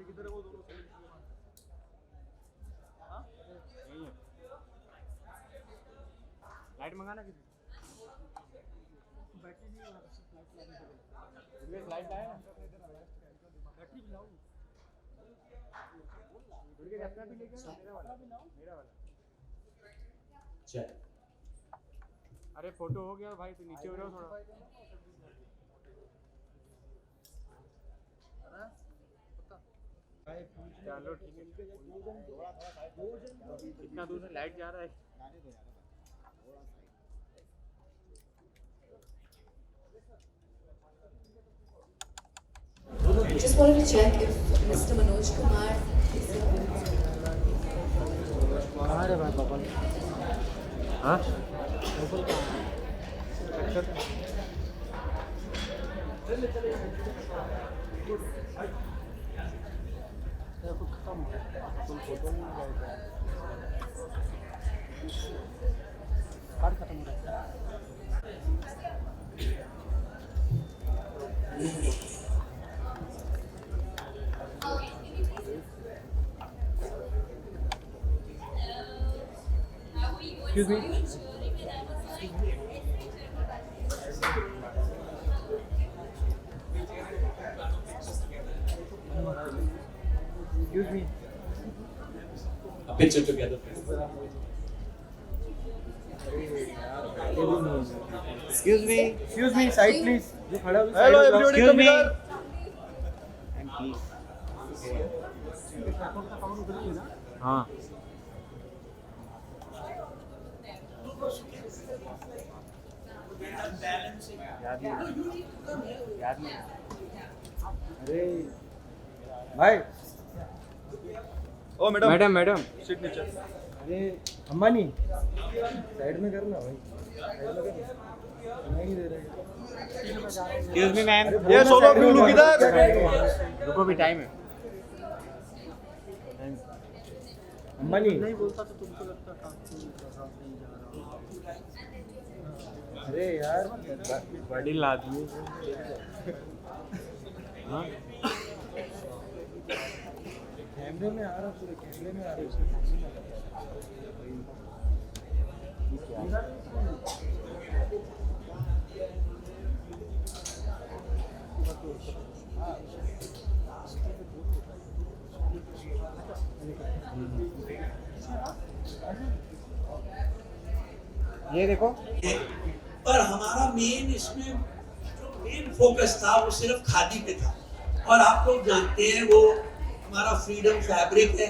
किधर है वो दोनों सही हां यही है लाइट मंगाना किसी बैटरी नहीं होगा लाइट लाइट आया ना बैटरी भी लाओ उनके अपना भी लेके मेरा वाला चल अरे फोटो हो गया भाई तो नीचे हो जाओ थोड़ा चलो ठीक है कितना दूर से लाइट जा रहा है Just wanted to check if Mr. Manoj Kumar is कहाँ रे भाई बबल हाँ Excuse me. Excuse me. A picture together, please. Excuse me. Excuse me. Side please. Hello everybody, come here. And please. हाँ. याद नहीं अरे भाई ओ मैडम मैडम सीट नीचे अरे अम्बानी साइड में करना भाई साइड में करना नहीं दे रहे एक्सक्यूज मी मैम ये सोलो क्यों लुक इधर रुको भी टाइम है अम्बानी नहीं बोलता तो तुमको लगता काम नहीं जा रहा अरे यार बड़ी लादमी हाँ कैमरे में आ रहा पूरे कैमरे में आ रहा ये देखो पर हमारा मेन इसमें जो मेन फोकस था वो सिर्फ खादी पे था और आप लोग जानते हैं वो हमारा फ्रीडम फैब्रिक है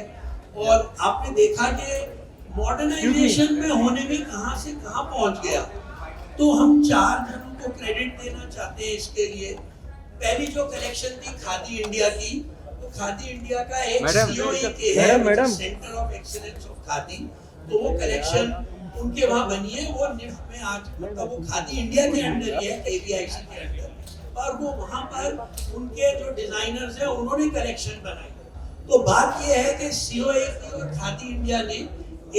और आपने देखा कि मॉडर्नाइजेशन में होने में कहां से कहां पहुंच गया तो हम 4 जनों को क्रेडिट देना चाहते हैं इसके लिए पहली जो कलेक्शन थी खादी इंडिया की तो खादी इंडिया का एक सीओई के है centre of excellence of khadi तो वो कलेक्शन उनके वहाँ बनी है वो निफ्ट में आज मतलब वो खादी इंडिया के अंडर ही है केवीआईसी के अंडर और वो वहाँ पर उनके जो डिजाइनर्स हैं उन्होंने कलेक्शन बनाई तो बात ये है कि सीओए और खादी इंडिया ने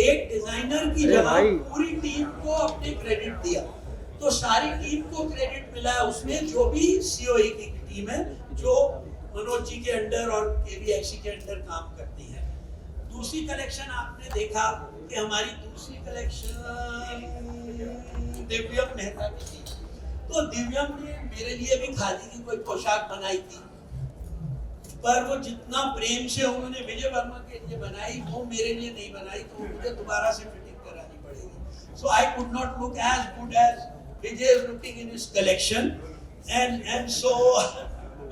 एक डिजाइनर की जगह पूरी टीम को अपने क्रेडिट दिया तो सारी टीम को क्रेडिट मिला है उसमें जो भी सीओए की टीम है जो मनोज जी के अंडर और केवीआईसी के अंडर काम करती है दूसरी कलेक्शन आपने देखा कि हमारी दूसरी कलेक्शन दिव्यम मेहता की थी तो दिव्यम ने मेरे लिए भी खादी की कोई पोशाक बनाई थी पर वो जितना प्रेम से उन्होंने विजय वर्मा के लिए बनाई वो मेरे लिए नहीं बनाई तो मुझे दोबारा से फिटिंग करानी पड़ेगी so I could not look as good as Vijay is looking in his collection and so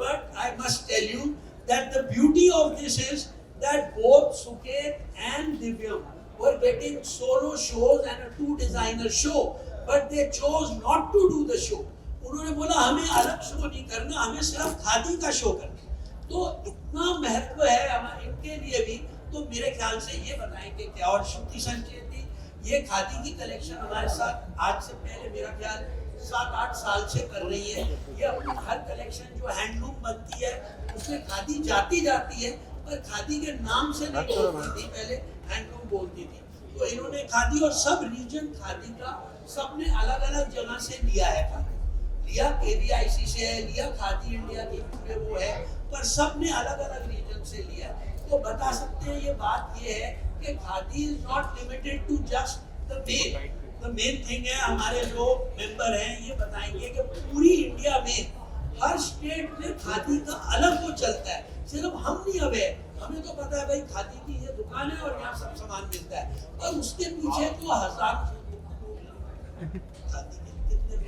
but I must tell you that the beauty of this is that both Suket and Divyam were getting solo shows and a 2 designer show but they chose not to do the show उन्होंने बोला हमें अलग show नहीं करना हमें सिर्फ खादी का show करना तो इतना महत्व है हमारे इनके लिए भी तो मेरे ख्याल से ये बताएंगे क्या और श्रुति संचेती ये खादी की कलेक्शन हमारे साथ आज से पहले मेरा ख्याल 7-8 साल से कर रही है ये अपनी हर कलेक्शन जो हैंडलूम बनती है उसमें खादी जाती है पर खादी के नाम से नहीं बोलती थी पहले हैंडलूम बोलती थी तो इन्होंने खादी और सब रीजन खादी का सबने अलग अलग जगह से लिया है खादी लिया केवीआईसी से है लिया खादी इंडिया की पूरे वो है पर सब ने अलग अलग रीजन से लिया। तो बता सकते हैं ये बात ये है कि khadi is not limited to just the main thing है। हमारे जो मेंबर हैं ये बताएंगे कि पूरी इंडिया में हर स्टेट में खादी का अलग वो चलता है, सिर्फ हम नहीं अवेयर। हमें तो पता है भाई खादी की ये दुकान है और यहाँ सब सामान मिलता है, और उसके पीछे तो हजार खादी के कितने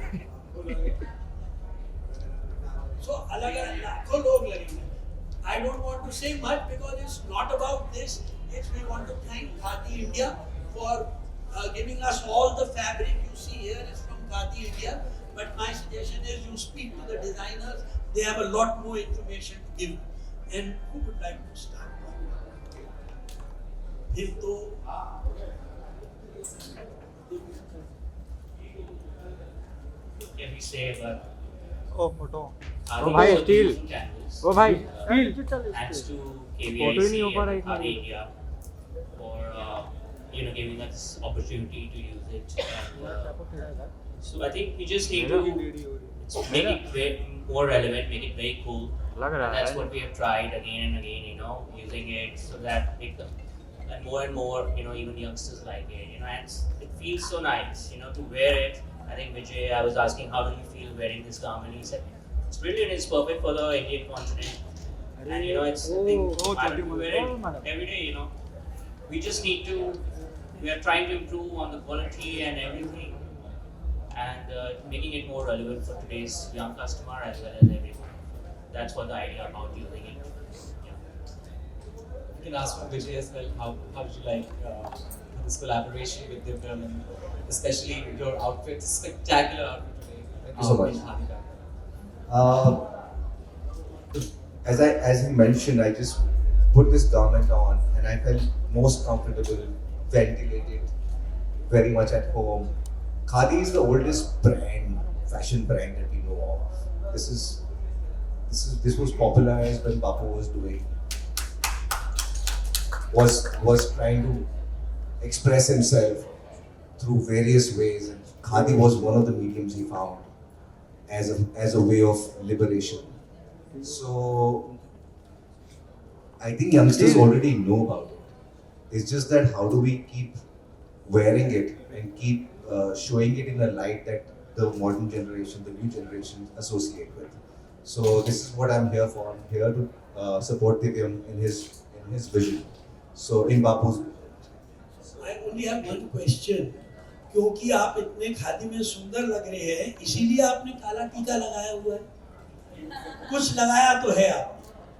so अलग अलग लाखों लोग लगेंगे। I don't want to say much because it's not about this. It's we want to thank Khadi India for giving us all the fabric you see here is from Khadi India. But my suggestion is you speak to the designers. They have a lot more information to give. And who would like to start? फिर तो Can we say about Oh, photo. Khadi भाई, also steel. using channels, ओ भाई thanks to photo ही नहीं हो पा रहा KVIC एक and Khadi minute. India for giving us opportunity to use it. And, so I think we just need to make it more relevant, make it very cool. लग And रहा that's है what we have tried again and again, using it so that and more, even youngsters like it, and it feels so nice, to wear it. I think Vijay, I was asking, how do you feel wearing this garment? He said, it's brilliant, it's perfect for the Indian continent. And it's something I don't wear it every day, We just need to, we are trying to improve on the quality and everything, and making it more relevant for today's young customer as well as everyone. That's what the idea about using it. You can ask from Vijay as well, how did you like this collaboration with Divyam, and especially your outfit, spectacular outfit today. Thank you so much. Khadi ka. As he mentioned, I just put this garment on and I felt most comfortable, ventilated, very much at home. Khadi is the oldest brand, fashion brand that we know of. This was popularized when Bapu was was trying to express himself through various ways, and Khadi was one of the mediums he found as a way of liberation. So I think youngsters already know about it. It's just that how do we keep wearing it and keep showing it in a light that the modern generation, the new generation associate with. So this is what I'm here for. I'm here to support Divyam in his vision. So in Bapu's vision. I only have one question. क्योंकि आप इतने खादी में सुंदर लग रहे हैं, इसीलिए आपने काला टीका लगाया हुआ है। कुछ लगाया तो है आप।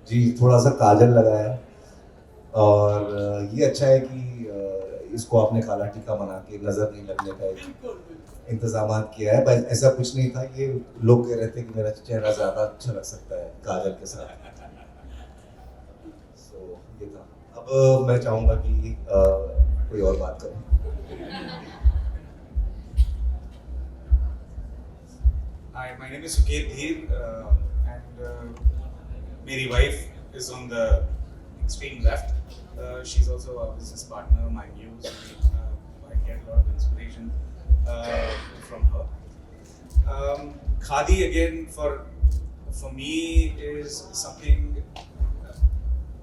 जी, थोड़ा सा काजल लगाया, और ये अच्छा है कि इसको आपने काला टीका बना के नजर नहीं लगने का एक इंतजाम किया है। बस ऐसा कुछ नहीं था, ये लोग कह रहे थे कि मेरा चेहरा ज्यादा अच्छा लग सकता है काजल के साथ। So, ये था। अब मैं चाहूँगा कि कोई और बात करें। Hi, my name is Suket Dheer, and my wife is on the extreme left. She's also a business partner, my muse. I get a lot of inspiration from her. Khadi again for me is something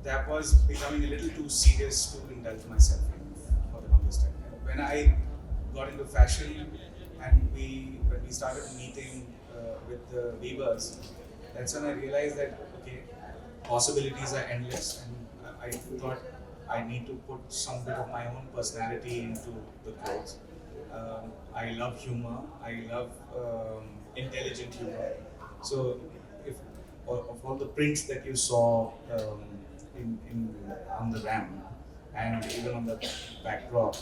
that was becoming a little too serious to indulge myself in for the longest time. When I got into fashion and when we started meeting with the weavers, that's when I realized that okay, possibilities are endless, and I thought I need to put some bit of my own personality into the clothes. I love humor. I love intelligent humor. So, if of all the prints that you saw on the ramp and even on the backdrop,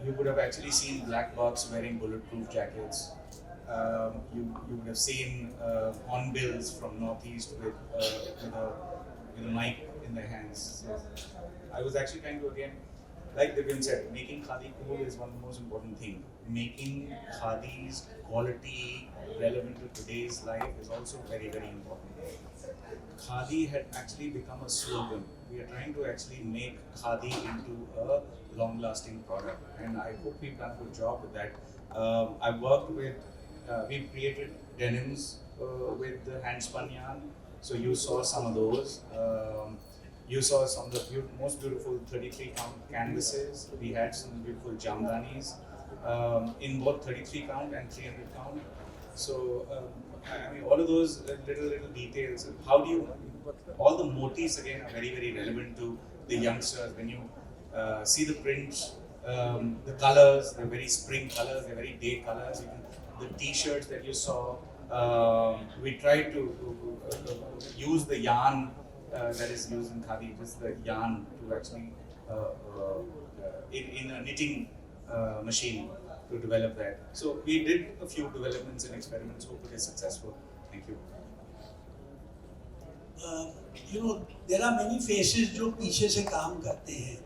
you would have actually seen black box wearing bulletproof jackets. You would have seen hornbills from Northeast with a mic in their hands. So I was actually trying to, again, like Divyam said, making khadi cool is one of the most important things. Making khadi's quality relevant to today's life is also very, very important. Khadi had actually become a slogan. We are trying to actually make khadi into a long-lasting product, and I hope we've done a good job with that. I've worked with, we've created denims with the hand-spun yarn. So you saw some of those. You saw some of the most beautiful 33 count canvases. We had some beautiful jamdanis in both 33 count and 300 count. So I mean, all of those little details. How do you? All the motifs again are very relevant to the youngsters. When you see the prints, the colors, they're very spring colors. They're very day colors. Even the T-shirts that you saw. We tried to use the yarn that is used in khadi, just the yarn to actually in a knitting machine to develop that. So we did a few developments and experiments. Hope it is successful. Thank you. You know, there are many faces जो पीछे से काम करते हैं,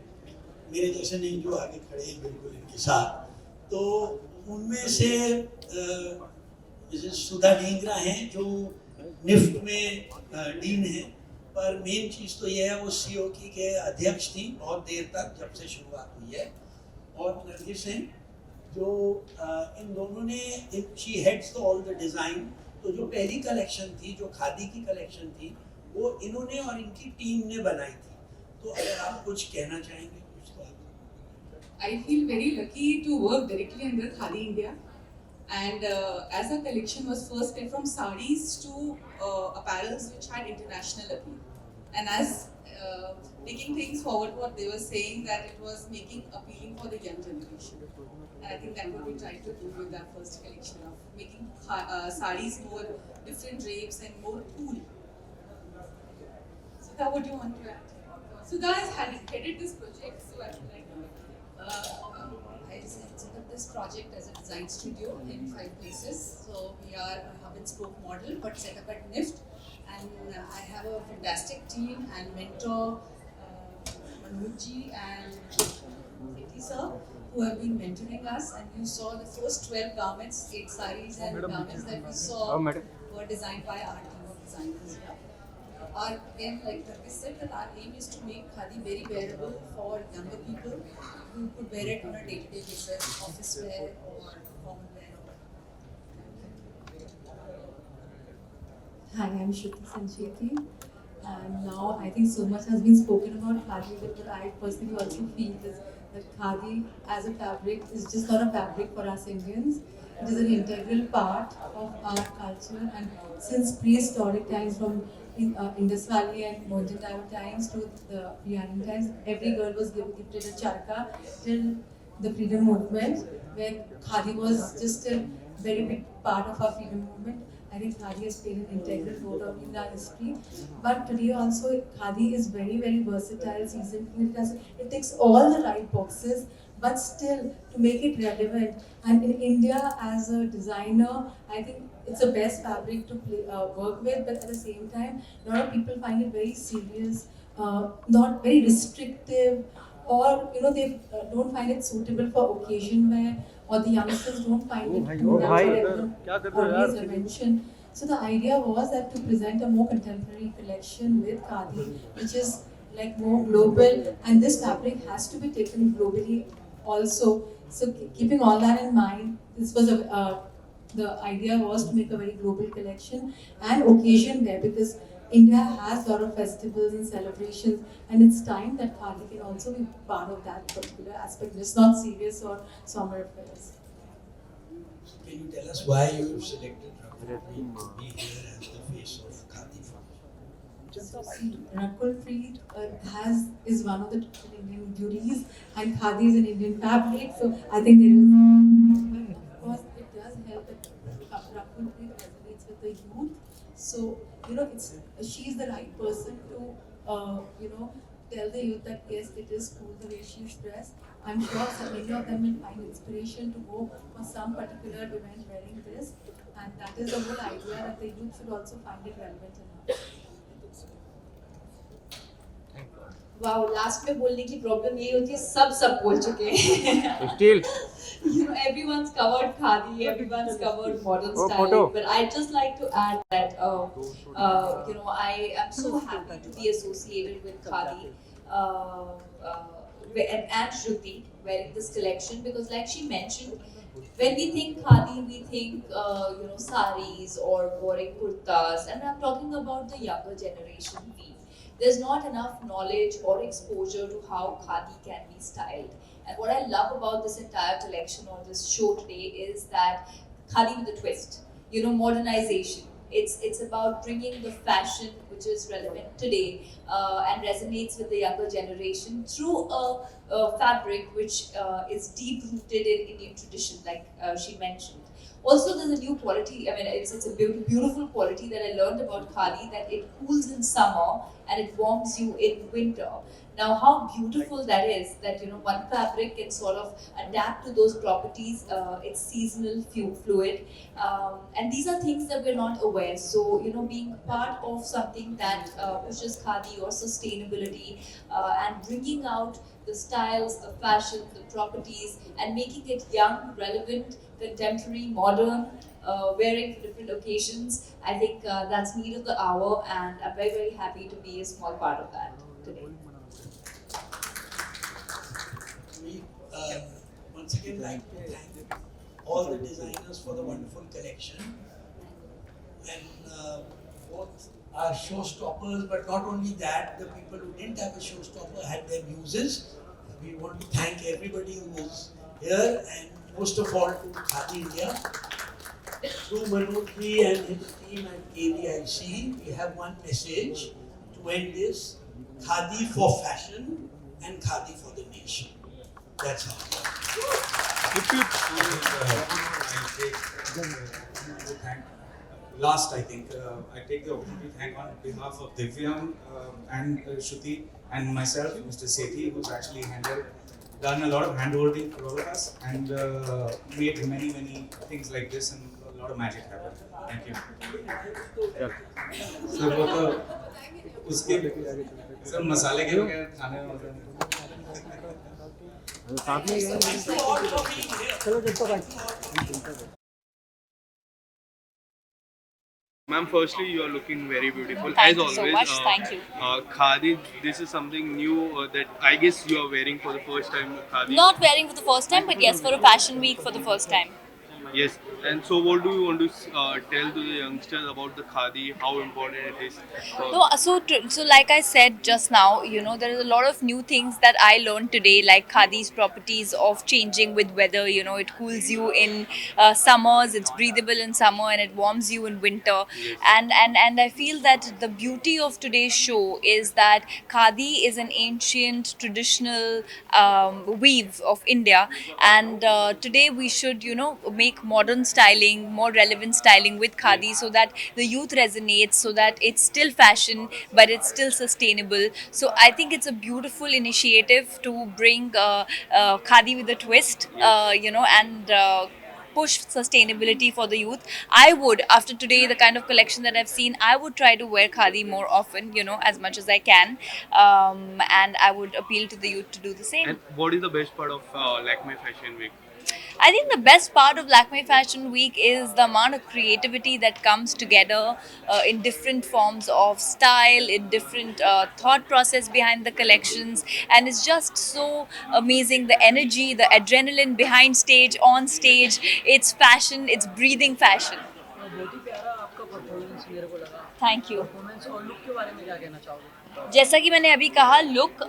मेरे जैसे नहीं जो आगे खड़े हैं बिल्कुल इनके साथ. तो उनमें से जैसे सुधा ढींगरा हैं जो निफ्ट में डीन हैं, पर मेन चीज़ तो ये है वो सीओ की के अध्यक्ष थी बहुत देर तक जब से शुरुआत हुई है. और नरगिस हैं जो इन दोनों ने she heads all the design. तो जो पहली कलेक्शन थी जो खादी की कलेक्शन थी वो इन्होंने और इनकी टीम ने बनाई थी. तो अगर आप कुछ कहना चाहेंगे कुछ तो आप. I feel very lucky to work directly under Khadi India, and as a collection was first made from sarees to apparels which had international appeal, and as taking things forward, what they were saying that it was making appealing for the young generation, and I think that what we tried to do with that first collection of making sarees more different drapes and more cool. Sudha, what do you want to add? Sudha has headed this project, so I would like to. I set up this project as a design studio in 5 places. So we are a hub and spoke model, but set up at NIFT. And I have a fantastic team and mentor, Manojji and Seti sir, who have been mentoring us. And you saw the first 12 garments, 8 sarees and garments that we saw were designed by our team of designers. Our, again, like Rakul said, that our aim is to make khadi very wearable for younger people who could wear it on a day-to-day basis, office wear or common wear. Hi, I'm Shruti Sancheti, and now I think so much has been spoken about khadi, but I personally also feel that khadi as a fabric is just not a fabric for us Indians. It is an integral part of our culture, and since prehistoric times, from Indus Valley and Mohenjo-daro times to the Briahminian times, every girl was gifted a charka till the freedom movement, where khadi was just a very big part of our freedom movement. I think khadi has played an integral role in our history. But today also, khadi is very versatile, seasonal. It ticks all the right boxes, but still to make it relevant. And in India, as a designer, I think it's the best fabric to work with, but at the same time, a lot of people find it very serious, not very restrictive, or they don't find it suitable for occasion wear, or the youngsters don't find it always a mention. So the idea was that to present a more contemporary collection with khadi, which is like more global, and this fabric has to be taken globally also. So keeping all that in mind, this was the idea was to make a very global collection and occasion wear, because India has a lot of festivals and celebrations, and it's time that khadi can also be part of that particular aspect, just not serious or somber affairs. Can you tell us why you selected Rakul Preet to be here as the face of khadi function? Rakul Preet is one of the Indian beauties, and khadi is an Indian fabric, so I think there is, of course, it does help that Rakul Preet resonates with the youth. So she's the right person to tell the youth that yes, it is cool the way she's dressed. I'm sure many of them will find inspiration to go for some particular event wearing this, and that is the whole idea, that the youth should also find it relevant enough. Wow, last में बोलने की problem यही होती है, सब बोल चुके हैं. Still. Everyone's covered khadi, everyone's covered modern style, but I'd just like to add that I am so happy to be associated with khadi and Shruti wearing this collection, because like she mentioned, when we think khadi, we think saris or boring kurtas, and I'm talking about the younger generation. There's not enough knowledge or exposure to how khadi can be styled. And what I love about this entire collection or this show today is that khadi with a twist. Modernization. It's about bringing the fashion which is relevant today and resonates with the younger generation through a fabric which is deep rooted in Indian tradition, like she mentioned. Also, there's a new quality. I mean, it's a beautiful quality that I learned about khadi, that it cools in summer and it warms you in winter. Now, how beautiful that is, that one fabric can sort of adapt to those properties. It's seasonal, fluid, and these are things that we're not aware. So, being part of something that pushes khadi or sustainability and bringing out the styles, the fashion, the properties, and making it young, relevant, contemporary, modern, wearing for different occasions. I think that's need of the hour, and I'm very, very happy to be a small part of that today. We once again like to thank all the designers for the wonderful collection, and both are showstoppers, but not only that, the people who didn't have a showstopper had their muses. We want to thank everybody who was here, and most of all to Khadi India. Through Manojji and his team at KDIC, we have one message to end this: Khadi for fashion and Khadi for the nation. That's all. Last, I think, I take the opportunity to thank on behalf of Divyam and Shruti and myself, Mr. Sethi, who's actually done a lot of hand-holding for all of us and made many, many things like this and a lot of magic happen. Thank you. So, वो तो उसके सब मसाले के वगैरह खाने में साथ में चलो देखो भाई. Ma'am, firstly, you are looking very beautiful. Thank as you always. so much. Thank you. Khadi, this is something new that I guess you are wearing for the first time. Khadi. Not wearing for the first time, but yes, for a fashion week for the first time. Yes. And so, what do you want to tell to the youngsters about the khadi? How important it is? No, so like I said just now, there is a lot of new things that I learned today, like khadi's properties of changing with weather. It cools you in summers, it's breathable in summer, and it warms you in winter. Yes. And I feel that the beauty of today's show is that khadi is an ancient traditional weave of India, and today we should make modern styling, more relevant styling with khadi, so that the youth resonates, so that it's still fashion but it's still sustainable. So I think it's a beautiful initiative to bring khadi with a twist, and push sustainability for the youth. I would, after today, the kind of collection that I've seen, I would try to wear khadi more often, as much as I can, and I would appeal to the youth to do the same. And what is the best part of Lakme Fashion Week? I think the best part of Lakme Fashion Week is the amount of creativity that comes together in different forms of style, in different thought process behind the collections, and it's just so amazing. The energy, the adrenaline behind stage, on stage, it's fashion, it's breathing fashion. बहुत ही प्यारा आपका performance मेरे को लगा. Thank you. Performance और look के बारे में क्या कहना चाहोगे? जैसा कि मैंने अभी कहा, लुक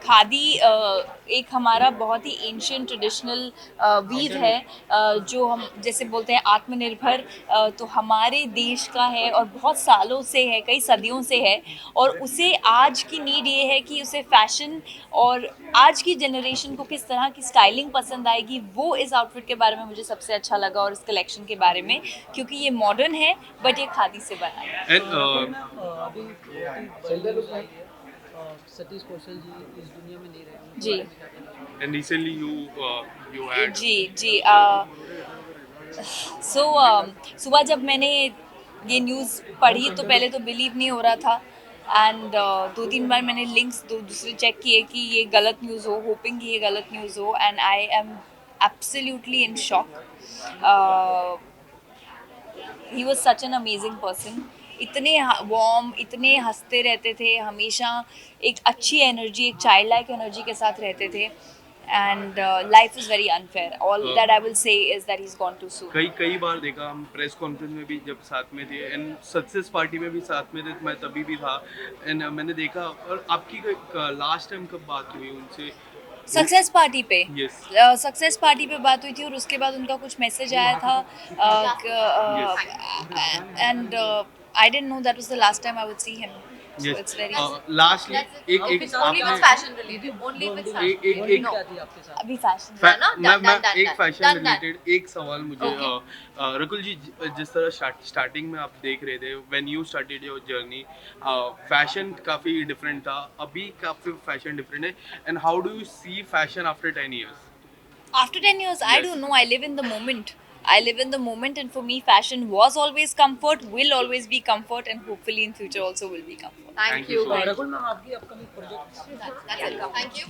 खादी एक हमारा बहुत ही एंशियंट ट्रेडिशनल वीव है, जो हम जैसे बोलते हैं आत्मनिर्भर, तो हमारे देश का है और बहुत सालों से है, कई सदियों से है, और उसे आज की नीड ये है कि उसे फैशन और आज की जनरेशन को किस तरह की स्टाइलिंग पसंद आएगी, वो इस आउटफिट के बारे में मुझे सबसे अच्छा लगा, और इस कलेक्शन के बारे में, क्योंकि ये मॉडर्न है बट ये खादी से बना है. अभी सतीश कौशल जी इस दुनिया में नहीं रहे जी. And recently you had. जी. सुबह जब मैंने ये न्यूज़ पढ़ी तो पहले तो बिलीव नहीं हो रहा था, एंड 2-3 बार मैंने लिंक्स दूसरे चेक किए कि ये गलत न्यूज़ हो, होपिंग कि ये गलत न्यूज़ हो, and I am absolutely in shock. He was such an amazing person. इतने वार्म, इतने हंसते रहते थे हमेशा, एक अच्छी एनर्जी, एक चाइल्ड लाइक एनर्जी के साथ रहते थे, and life is very unfair. All that I will say is that he's gone too soon. कई बार देखा हम प्रेस कॉन्फ्रेंस में भी जब साथ में थे एंड सक्सेस पार्टी में भी साथ में थे, मैं तभी भी था एंड मैंने देखा। और आपकी लास्ट टाइम कब बात हुई उनसे? सक्सेस पार्टी पे Yes. सक्सेस पार्टी पे बात हुई थी और उसके बाद उनका कुछ मैसेज आया था and I didn't know that was the last time I would see him. So Yes. it's very lastly एक Only with आपने fashion related. Only with fashion. एक no, अभी फैशन है ना? मैं Done. एक फैशन Done. रिलेटेड एक सवाल मुझे रकुल जी, जिस तरह स्टार्टिंग में आप देख रहे थे when you started your journey, fashion काफ़ी डिफरेंट था, अभी काफ़ी फैशन डिफरेंट है and how do you see fashion after 10 years? After 10 years, I don't know. I live in the moment. And for me, fashion was always comfort, will always be comfort, and hopefully in future also will be comfort. Thank you. so much. Rakul ma'am आपकी upcoming project That's it. Thank you.